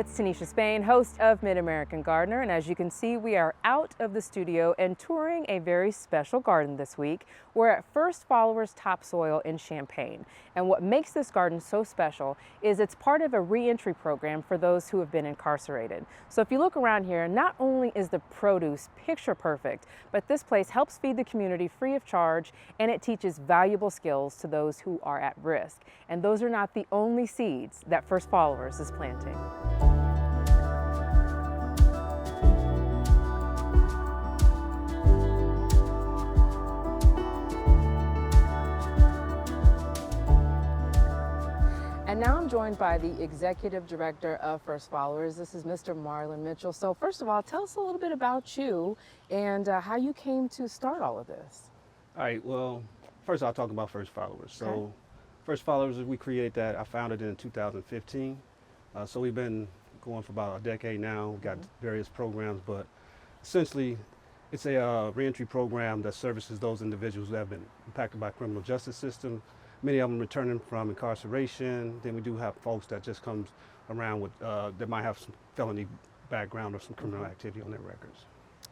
it's Tanisha Spain, host of Mid-American Gardener, and as you can see, we are out of the studio and touring a very special garden this week. We're at First Followers Topsoil in Champaign, and what makes this garden so special is it's part of a re-entry program for those who have been incarcerated. So if you look around here, not only is the produce picture perfect, but this place helps feed the community free of charge, and it teaches valuable skills to those who are at risk. And those are not the only seeds that First Followers is planting. And now I'm joined by the Executive Director of First Followers. This is Mr. Marlon Mitchell. So first of all, tell us a little bit about you and how you came to start all of this. All right, well, first I'll talk about First Followers. So Okay. First Followers, we created that, I founded it in 2015. So we've been going for about a decade now. We've got various programs, but essentially it's a reentry program that services those individuals that have been impacted by the criminal justice system. Many of them returning from incarceration. Then we do have folks that just comes around with, that might have some felony background or some criminal activity on their records.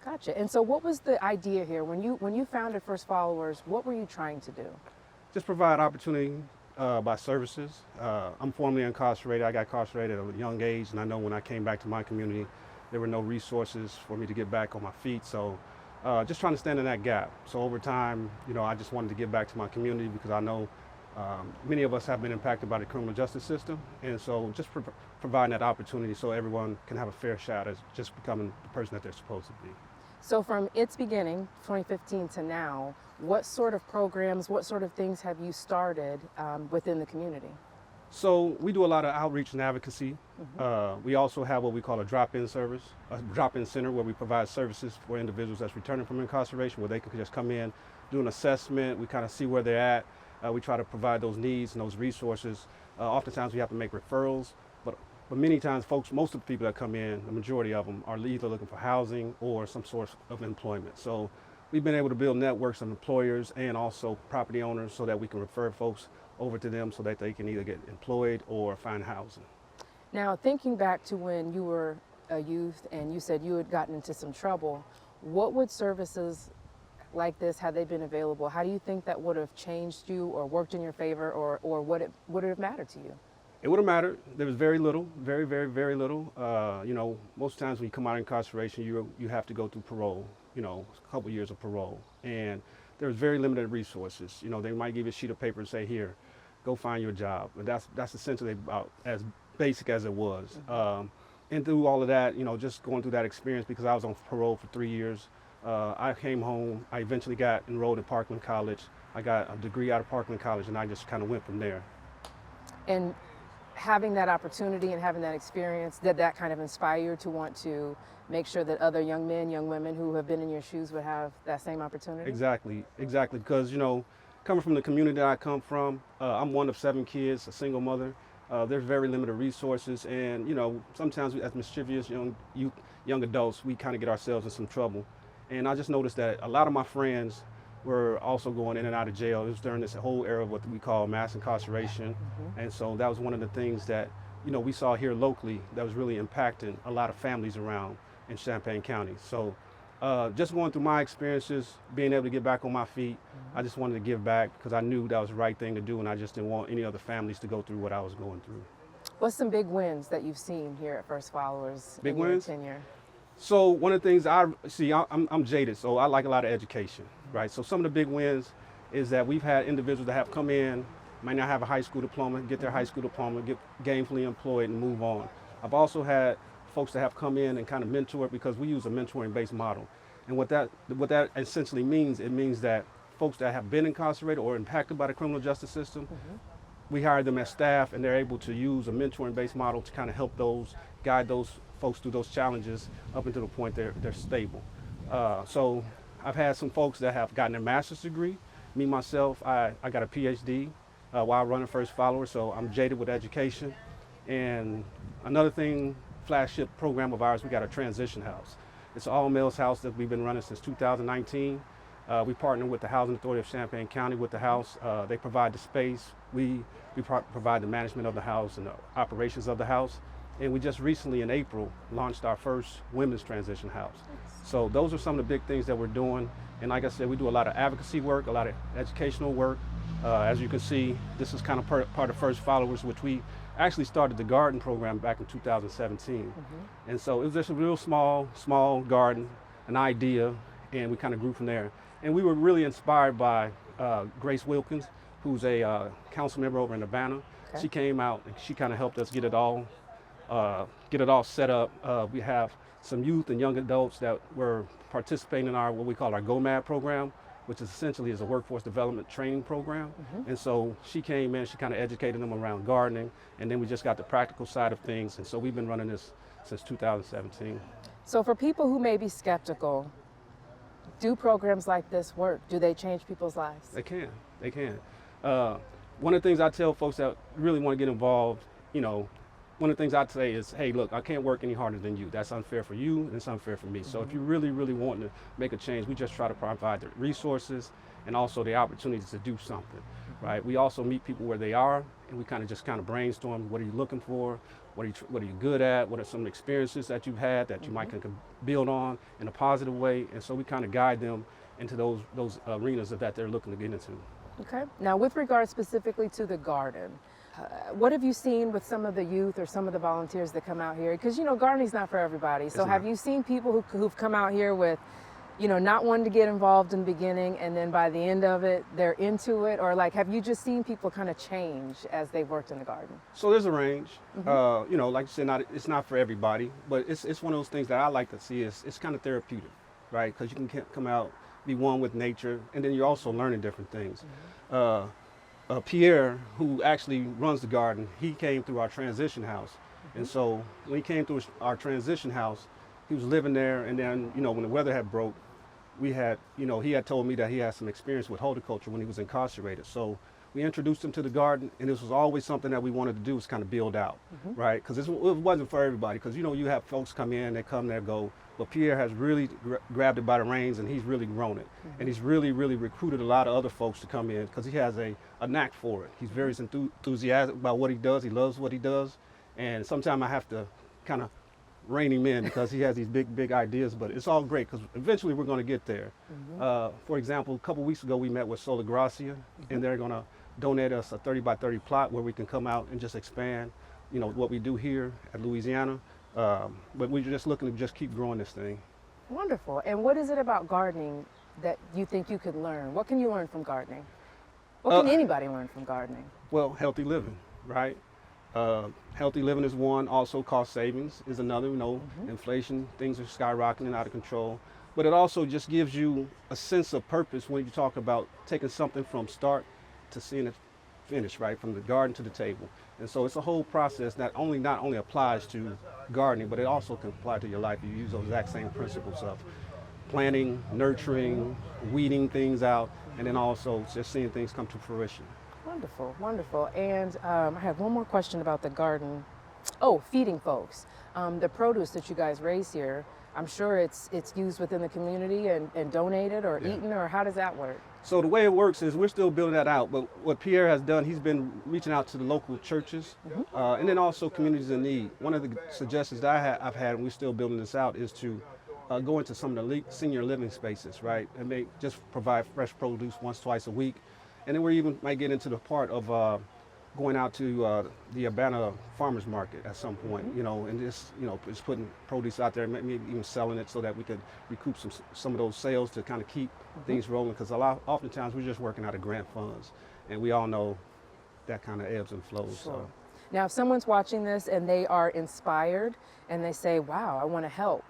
Gotcha. And so what was the idea here? When you founded First Followers, what were you trying to do? Just provide opportunity by services. I'm formerly incarcerated. I got incarcerated at a young age, and I know when I came back to my community, there were no resources for me to get back on my feet. So just trying to stand in that gap. So over time, I just wanted to give back to my community because I know many of us have been impacted by the criminal justice system. And so just providing that opportunity so everyone can have a fair shot at just becoming the person that they're supposed to be. So from its beginning, 2015 to now, what sort of programs, what sort of things have you started within the community? So we do a lot of outreach and advocacy. We also have what we call a drop-in service, a drop-in center where we provide services for individuals that's returning from incarceration, where they can just come in, do an assessment, we kind of see where they're at. We try to provide those needs and those resources. Oftentimes we have to make referrals, but many times most of the people that come in, the majority of them are either looking for housing or some source of employment. So we've been able to build networks of employers and also property owners so that we can refer folks over to them so that they can either get employed or find housing. Now, thinking back to when you were a youth and you said you had gotten into some trouble, what would services like this, had they been available, how do you think that would have changed you or worked in your favor, or would it have mattered to you? It would have mattered. There was very little, very, very, very little. Most times when you come out of incarceration, you have to go through parole, a couple years of parole. And there's very limited resources. They might give you a sheet of paper and say, here, go find your job. And that's essentially about as basic as it was. And through all of that, just going through that experience, because I was on parole for 3 years, I came home. I eventually got enrolled at Parkland College. I got a degree out of Parkland College, and I just kind of went from there. And having that opportunity and having that experience, did that kind of inspire you to want to make sure that other young men, young women who have been in your shoes would have that same opportunity? Exactly. Because, coming from the community that I come from, I'm one of 7 kids, a single mother. There's very limited resources, and, sometimes as mischievous young adults, we kind of get ourselves in some trouble. And I just noticed that a lot of my friends were also going in and out of jail. It was during this whole era of what we call mass incarceration. And so that was one of the things that, we saw here locally that was really impacting a lot of families around in Champaign County. So just going through my experiences, being able to get back on my feet, I just wanted to give back because I knew that was the right thing to do, and I just didn't want any other families to go through what I was going through. What's some big wins that you've seen here at First Followers in your tenure? So one of the things I'm jaded, so I like a lot of education, right? So some of the big wins is that we've had individuals that have come in, might not have a high school diploma, get their high school diploma, get gainfully employed and move on. I've also had folks that have come in and kind of mentor, because we use a mentoring-based model. And what that essentially means, it means that folks that have been incarcerated or impacted by the criminal justice system, we hire them as staff, and they're able to use a mentoring-based model to kind of help guide those folks through those challenges up until the point they're stable. So I've had some folks that have gotten their master's degree. Me, myself, I got a PhD while running First Followers, so I'm jaded with education. And another thing, flagship program of ours, we got a transition house. It's an all-males house that we've been running since 2019. We partner with the Housing Authority of Champaign County with the house. They provide the space. We provide the management of the house and the operations of the house. And we just recently in April launched our first women's transition house. So those are some of the big things that we're doing. And like I said, we do a lot of advocacy work, a lot of educational work. As you can see, this is kind of part of First Followers, which we actually started the garden program back in 2017. And so it was just a real small garden, an idea, and we kind of grew from there. And we were really inspired by Grace Wilkins, who's a council member over in Urbana. She came out and she kind of helped us get it all set up. We have some youth and young adults that were participating in our what we call our GOMAD program, which is essentially a workforce development training program. And so she came in, she kind of educated them around gardening, and then we just got the practical side of things. And so we've been running this since 2017. So for people who may be skeptical, do programs like this work? Do they change people's lives? They can. One of the things I tell folks that really want to get involved, one of the things I'd say is, hey, look, I can't work any harder than you. That's unfair for you and it's unfair for me. So if you really want to make a change, we just try to provide the resources and also the opportunities to do something, right? We also meet people where they are, and we kind of brainstorm, what are you looking for? What are you good at? What are some experiences that you've had that you might can build on in a positive way? And so we kind of guide them into those arenas that they're looking to get into. Okay. Now, with regard specifically to the garden, what have you seen with some of the youth or some of the volunteers that come out here? Because, gardening's not for everybody. So have you seen people who've come out here with, not wanting to get involved in the beginning, and then by the end of it, they're into it? Or have you just seen people kind of change as they've worked in the garden? So there's a range. Like you said, it's not for everybody, but it's one of those things that I like to see it's kind of therapeutic, right? Because you can come out, be one with nature, and then you're also learning different things. Pierre, who actually runs the garden, he came through our transition house. And so when he came through our transition house, he was living there, and then, when the weather had broke, he had told me that he had some experience with horticulture when he was incarcerated. So we introduced him to the garden, and this was always something that we wanted to do, was kind of build out, right? Because it wasn't for everybody, because, you have folks come in, they come, they go. But Pierre has really grabbed it by the reins, and he's really grown it. And he's really recruited a lot of other folks to come in, because he has a knack for it. He's very enthusiastic about what he does. He loves what he does. And sometimes I have to kind of rein him in, because he has these big ideas, but it's all great, because eventually we're going to get there. For example, a couple weeks ago, we met with Sola Gracia, and they're going to donate us a 30 by 30 plot where we can come out and just expand, what we do here at Louisiana. But we're just looking to just keep growing this thing. Wonderful. And what is it about gardening that you think you could learn? What can you learn from gardening? What can anybody learn from gardening? Well, healthy living, right? Healthy living is one. Also, cost savings is another. Inflation, things are skyrocketing out of control. But it also just gives you a sense of purpose when you talk about taking something from start to seeing it finish, right? From the garden to the table. And so it's a whole process that not only applies to gardening, but it also can apply to your life. You use those exact same principles of planting, nurturing, weeding things out, and then also just seeing things come to fruition. Wonderful. And I have one more question about the garden. Oh, feeding folks. The produce that you guys raise here, I'm sure it's used within the community and donated or eaten, or how does that work? So the way it works is we're still building that out, but what Pierre has done, he's been reaching out to the local churches and then also communities in need. One of the suggestions that I've had, and we're still building this out, is to go into some of the senior living spaces, right? And just provide fresh produce once, twice a week. And then we even might get into the part of going out to the Urbana farmers market at some point, and just putting produce out there, maybe even selling it so that we could recoup some of those sales to kind of keep things rolling. Because oftentimes we're just working out of grant funds, and we all know that kind of ebbs and flows. Sure. So. Now, if someone's watching this and they are inspired and they say, wow, I want to help,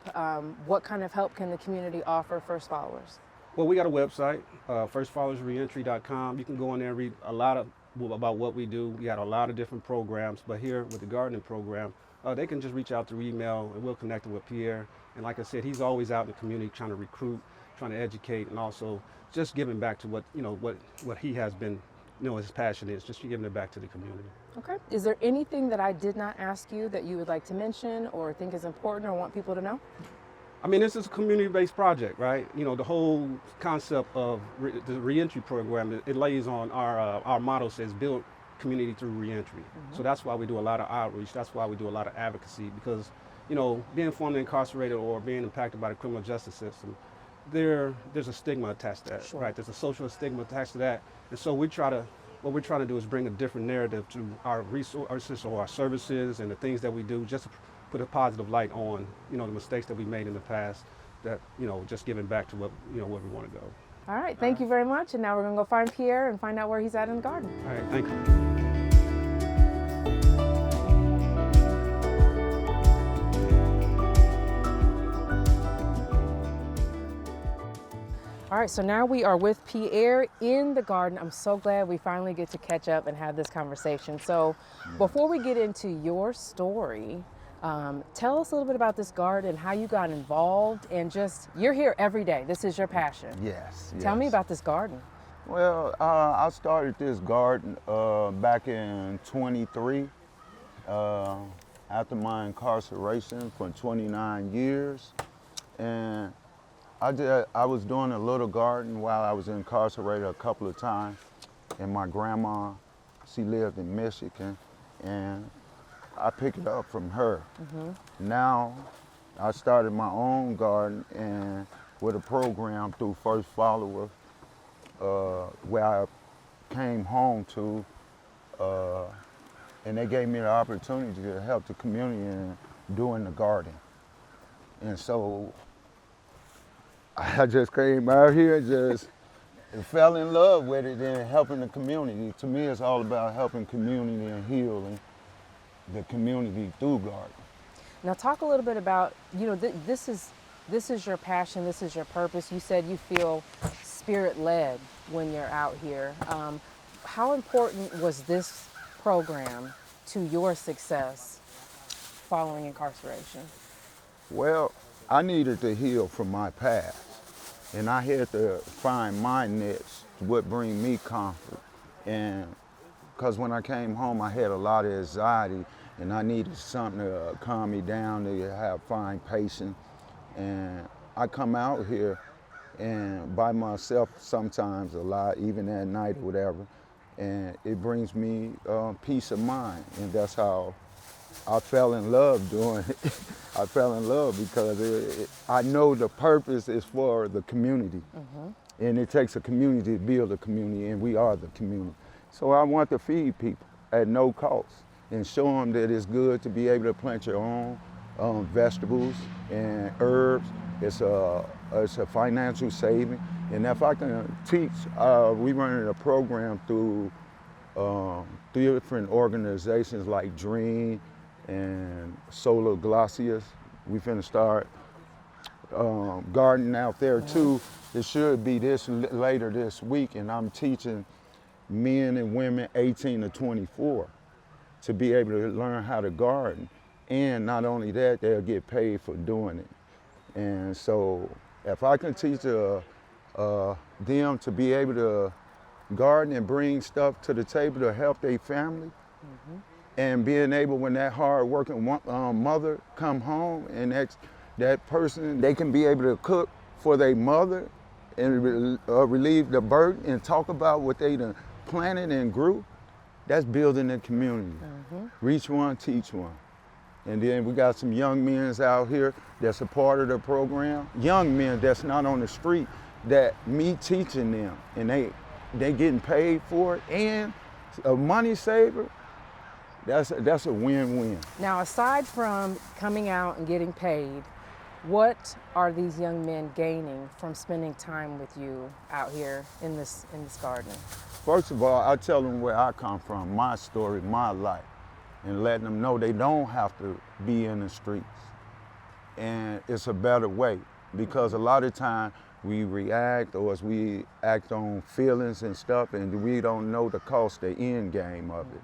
what kind of help can the community offer First Followers? Well, we got a website, firstfollowersreentry.com. You can go in there and read a lot about what we do. We got a lot of different programs, but here with the gardening program, they can just reach out through email, and we'll connect them with Pierre. And like I said, he's always out in the community trying to recruit, trying to educate, and also just giving back to what he has been, his passion is, just giving it back to the community. Okay. Is there anything that I did not ask you that you would like to mention or think is important or want people to know? I mean, this is a community-based project, right? The whole concept of the reentry program, it lays on our motto says build community through reentry. So that's why we do a lot of outreach. That's why we do a lot of advocacy, because, you know, being formerly incarcerated or being impacted by the criminal justice system, there's a stigma attached to that, Sure. right? There's a social stigma attached to that. And so what we're trying to do is bring a different narrative to our resources or our services and the things that we do, just to put a positive light on, you know, the mistakes that we made in the past, that, you know, just giving back to what, you know, where we want to go. All right, thank you very much. And now we're gonna go find Pierre and find out where he's at in the garden. All right, thank you. All right, so now we are with Pierre in the garden. I'm so glad we finally get to catch up and have this conversation. So before we get into your story, tell us a little bit about this garden, how you got involved, and just, you're here every day. This is your passion. Yes. Tell me about this garden. Well, I started this garden back in 23 after my incarceration for 29 years. And I was doing a little garden while I was incarcerated a couple of times. And my grandma, she lived in Michigan, and I picked it up from her. Now, I started my own garden and with a program through First Followers, where I came home to, and they gave me the opportunity to help the community in doing the garden. And so I just came out here and just fell in love with it and helping the community. To me, it's all about helping community and healing the community through garden. Now talk a little bit about, you know, this is your passion, this is your purpose. You said you feel spirit-led when you're out here. How important was this program to your success following incarceration? Well, I needed to heal from my past, and I had to find my niche, what bring me comfort. And because when I came home, I had a lot of anxiety, and I needed something to calm me down, to find patience. And I come out here and by myself sometimes a lot, even at night or whatever, and it brings me peace of mind, and that's how I fell in love doing it. I fell in love because I know the purpose is for the community, and it takes a community to build a community, and we are the community. So I want to feed people at no cost and show them that it's good to be able to plant your own vegetables and herbs. It's a financial saving, and if I can teach, we running a program through 3 different organizations like Dream and Solar Glaciers. We finna start gardening out there too. It should be later this week, and I'm teaching men and women 18 to 24 to be able to learn how to garden. And not only that, they'll get paid for doing it. And so if I can teach them to be able to garden and bring stuff to the table to help their family, and being able, when that hard-working mother come home, and that person, they can be able to cook for their mother and relieve the burden and talk about what they done planted and grew, that's building the community. Reach one, teach one. And then we got some young men out here that's a part of the program. Young men that's not on the street, that me teaching them, and they getting paid for it, and a money saver. That's a win-win. Now, aside from coming out and getting paid, what are these young men gaining from spending time with you out here in this garden? First of all, I tell them where I come from, my story, my life, and letting them know they don't have to be in the streets. And it's a better way, because a lot of time we react, or as we act on feelings and stuff, and we don't know the cost, the end game of it.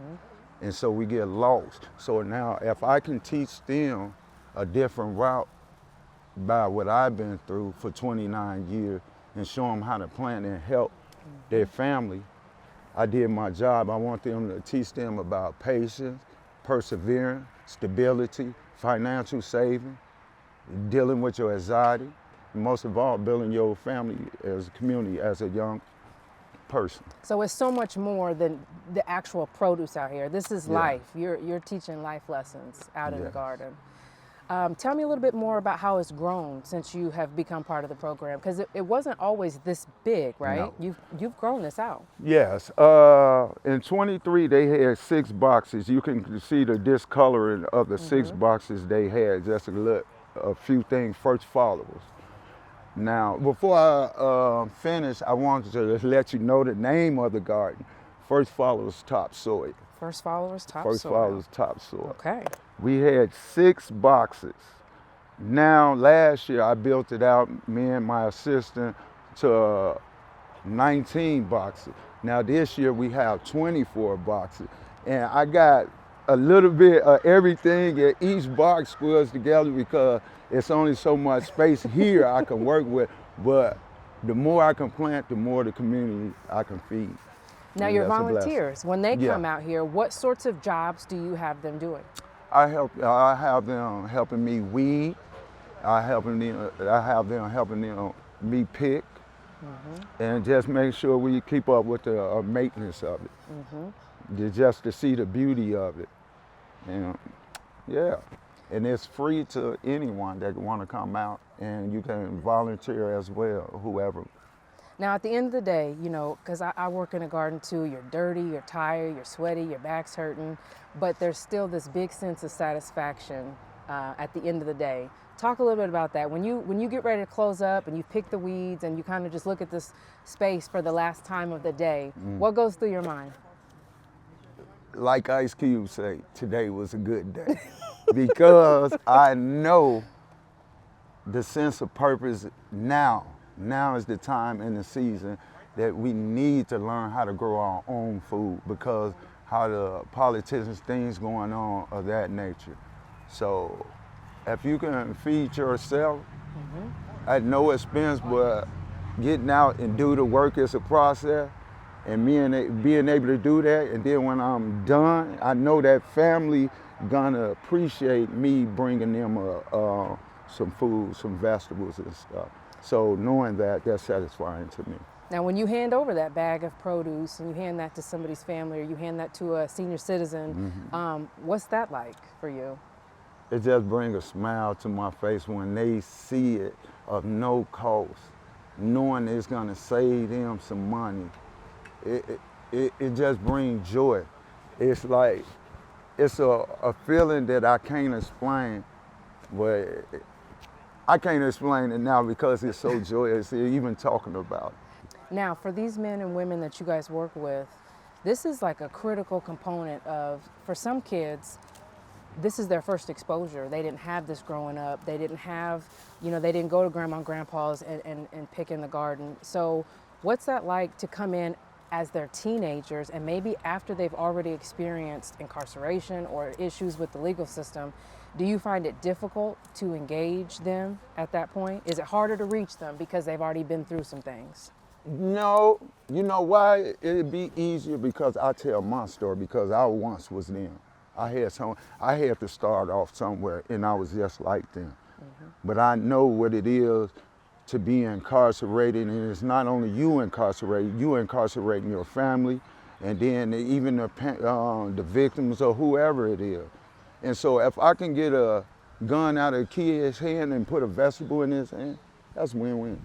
And so we get lost. So now if I can teach them a different route by what I've been through for 29 years and show them how to plant and help their family, I did my job. I want them to teach them about patience, perseverance, stability, financial saving, dealing with your anxiety, and most of all, building your family as a community as a young person. So it's so much more than the actual produce out here. This is Yeah. life. You're teaching life lessons out in the Yes. garden. Tell me a little bit more about how it's grown since you have become part of the program, because it wasn't always this big, right? No. You've grown this out. Yes. In 23, they had 6 boxes. You can see the discoloring of the 6 boxes they had. Just a few things. First followers. Now, before I finish, I wanted to let you know the name of the garden. First Followers Topsoil. First Followers Topsoil. First Followers Topsoil. Okay. We had 6 boxes. Now, last year I built it out, me and my assistant, to 19 boxes. Now this year we have 24 boxes. And I got a little bit of everything in each box squeezed together because it's only so much space here I can work with. But the more I can plant, the more the community I can feed. Now And your that's a blessing. volunteers, when they Yeah. come out here, what sorts of jobs do you have them doing? I have them helping me weed. I have them helping me pick, and just make sure we keep up with the maintenance of it. Just to see the beauty of it, and yeah, and it's free to anyone that want to come out, and you can volunteer as well, whoever. Now, at the end of the day, you know, because I work in a garden too, you're dirty, you're tired, you're sweaty, your back's hurting, but there's still this big sense of satisfaction at the end of the day. Talk a little bit about that. When you get ready to close up and you pick the weeds and you kind of just look at this space for the last time of the day, what goes through your mind? Like Ice Cube say, today was a good day. Because I know the sense of purpose now. Now is the time in the season that we need to learn how to grow our own food because how the politicians, things going on of that nature. So if you can feed yourself at no expense, but getting out and do the work is a process, and being able to do that, and then when I'm done, I know that family gonna appreciate me bringing them some food, some vegetables and stuff. So knowing that, that's satisfying to me. Now, when you hand over that bag of produce and you hand that to somebody's family or you hand that to a senior citizen, what's that like for you? It just brings a smile to my face when they see it of no cost, knowing it's gonna save them some money. It just brings joy. It's like, it's a feeling that I can't explain, but I can't explain it now because it's so joyous, even talking about it. Now, for these men and women that you guys work with, this is like a critical component of, for some kids, this is their first exposure. They didn't have this growing up. They didn't have, you know, they didn't go to grandma and grandpa's and pick in the garden. So what's that like to come in as they're teenagers and maybe after they've already experienced incarceration or issues with the legal system? Do you find it difficult to engage them at that point? Is it harder to reach them because they've already been through some things? No, you know why? It'd be easier because I tell my story because I once was them. I had to start off somewhere and I was just like them. But I know what it is to be incarcerated, and it's not only you incarcerating your family, and then even the victims or whoever it is. And so if I can get a gun out of a kid's hand and put a vegetable in his hand, that's win-win.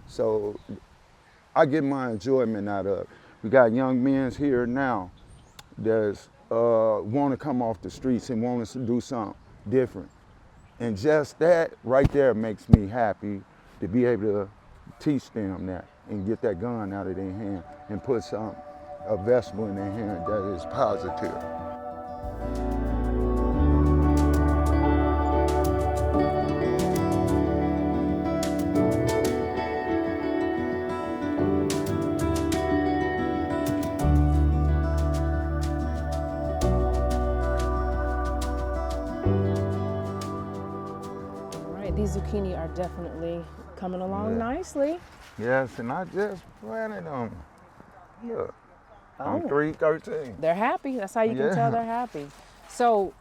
So I get my enjoyment out of it. We got young men here now that want to come off the streets and want us to do something different. And just that right there makes me happy to be able to teach them that and get that gun out of their hand and put a vegetable in their hand that is positive. These zucchini are definitely coming along nicely. Yes, and I just planted them. Look, on Oh. 313. They're happy. That's how you can tell they're happy. So,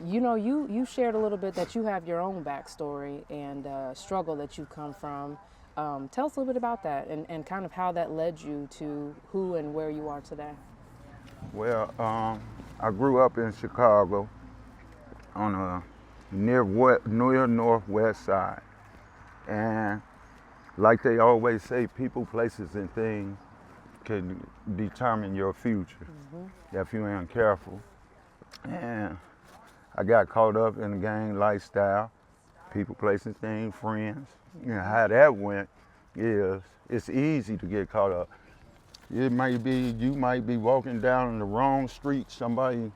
you know, you shared a little bit that you have your own backstory and struggle that you come from. Tell us a little bit about that and kind of how that led you to who and where you are today. Well, I grew up in Chicago on a near northwest side. And like they always say, people, places, and things can determine your future if you ain't careful. And I got caught up in the gang lifestyle, people, places, things, friends. You know, how that went is it's easy to get caught up. You might be walking down the wrong street, somebody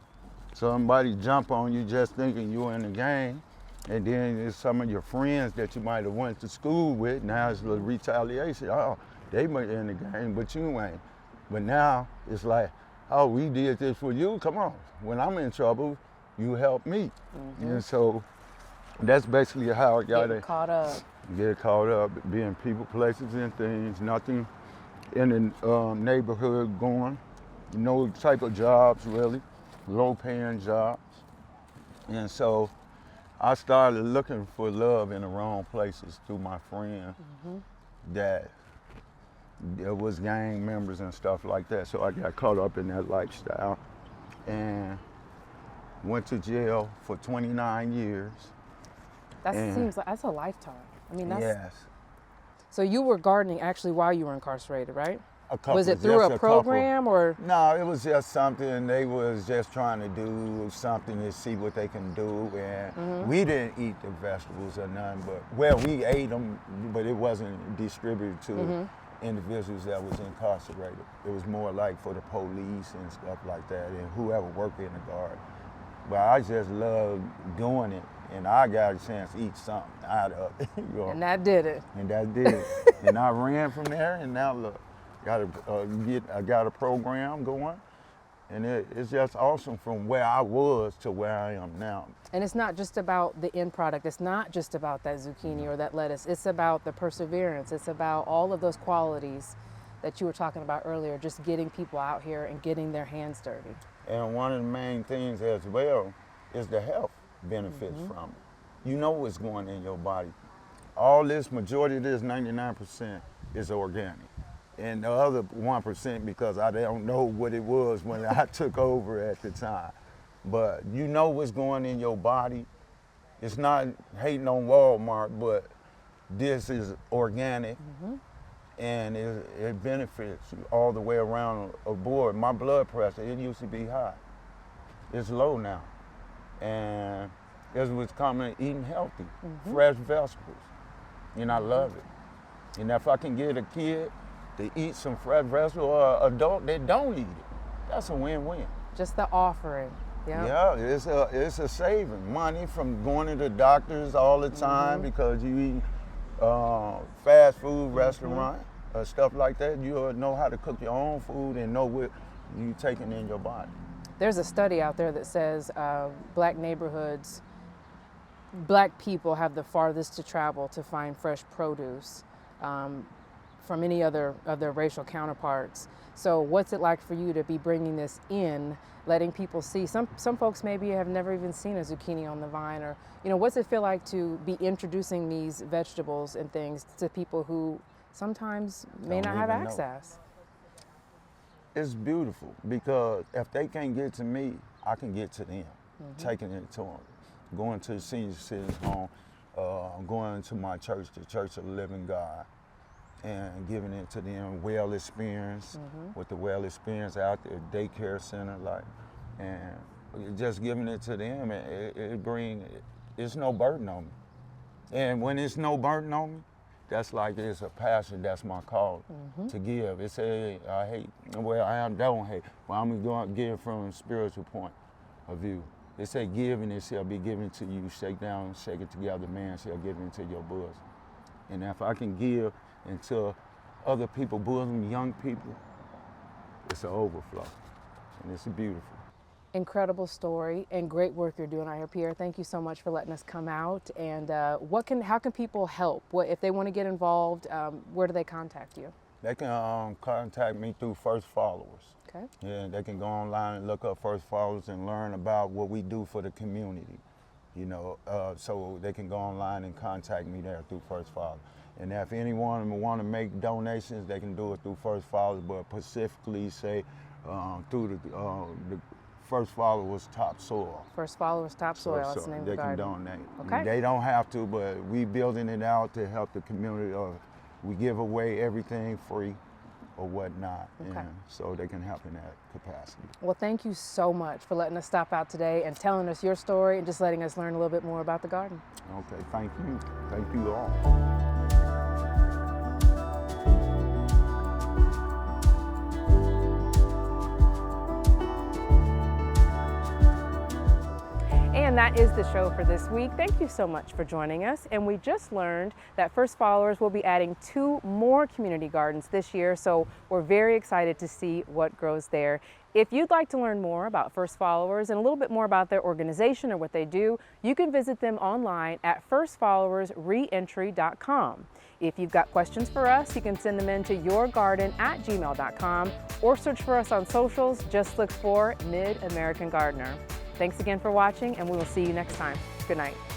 jump on you just thinking you're in the gang, and then it's some of your friends that you might have went to school with. Now it's a little retaliation. Oh, they might in the gang, but you ain't. But now it's like, oh, we did this for you. Come on. When I'm in trouble, you help me. And so that's basically how I got Getting caught up. Get caught up, being people, places, and things. Nothing in the neighborhood going. No type of jobs really, low-paying jobs. And so I started looking for love in the wrong places through my friends that there was gang members and stuff like that. So I got caught up in that lifestyle and went to jail for 29 years. That seems like that's a lifetime. I mean, that's. Yes. So you were gardening actually while you were incarcerated, right? A couple, Was it through just a couple. program or? No, it was just something they was just trying to do something to see what they can do, and we didn't eat the vegetables or none. But well, we ate them, but it wasn't distributed to individuals that was incarcerated. It was more like for the police and stuff like that, and whoever worked in the garden. But I just loved doing it, and I got a chance to eat something out of it. You know? And that did it. And that did it. And I ran from there, and now look. I got a program going, and it's just awesome from where I was to where I am now. And it's not just about the end product. It's not just about that zucchini or that lettuce. It's about the perseverance. It's about all of those qualities that you were talking about earlier, just getting people out here and getting their hands dirty. And one of the main things as well is the health benefits from it. You know what's going in your body. All this, majority of this, 99% is organic. And the other 1% because I don't know what it was when I took over at the time. But you know what's going in your body. It's not hating on Walmart, but this is organic and it benefits you all the way around aboard. My blood pressure, it used to be high. It's low now. And it was coming eating healthy, fresh vegetables. And I love it. And if I can get a kid to eat some fresh vegetables or an adult that don't eat it, that's a win-win. Just the offering. Yeah, it's a saving. Money from going to the doctors all the time because you eat fast food restaurant, stuff like that. You know how to cook your own food and know what you taking in your body. There's a study out there that says black neighborhoods, black people have the farthest to travel to find fresh produce from any other of their racial counterparts. So what's it like for you to be bringing this in, letting people see? Some folks maybe have never even seen a zucchini on the vine, or what's it feel like to be introducing these vegetables and things to people who sometimes may not have access? It's beautiful because if they can't get to me, I can get to them, taking it to them, going to the senior citizens home, going to my church, the Church of the Living God, and giving it to them, well experience, with the well experience out there, daycare center, and just giving it to them, it's no burden on me. And when it's no burden on me, that's like it's a passion, that's my call to give. It's I don't hate, but I'm going to give from a spiritual point of view. They say give and it shall be given to you, shake down, shake it together, man shall give into your bosom. And if I can give into other people's bosom, young people, it's an overflow, and it's beautiful. Incredible story and great work you're doing out here, Pierre. Thank you so much for letting us come out. And how can people help? If they want to get involved, where do they contact you? They can contact me through First Followers. Okay. Yeah, they can go online and look up First Followers and learn about what we do for the community. So they can go online and contact me there through First Followers. And if anyone want to make donations, they can do it through First Followers, but specifically say through the First Followers Topsoil. First Followers Topsoil, that's the name of the they can garden. donate. Okay. They don't have to, but we building it out to help the community. We give away everything free or whatnot, Okay. and so they can help in that capacity. Well, thank you so much for letting us stop out today and telling us your story and just letting us learn a little bit more about the garden. Okay, thank you. Thank you all. And that is the show for this week. Thank you so much for joining us. And we just learned that First Followers will be adding 2 more community gardens this year, so we're very excited to see what grows there. If you'd like to learn more about First Followers and a little bit more about their organization or what they do, you can visit them online at firstfollowersreentry.com. If you've got questions for us, you can send them in to yourgarden@gmail.com or search for us on socials. Just look for Mid-American Gardener. Thanks again for watching, and we will see you next time. Good night.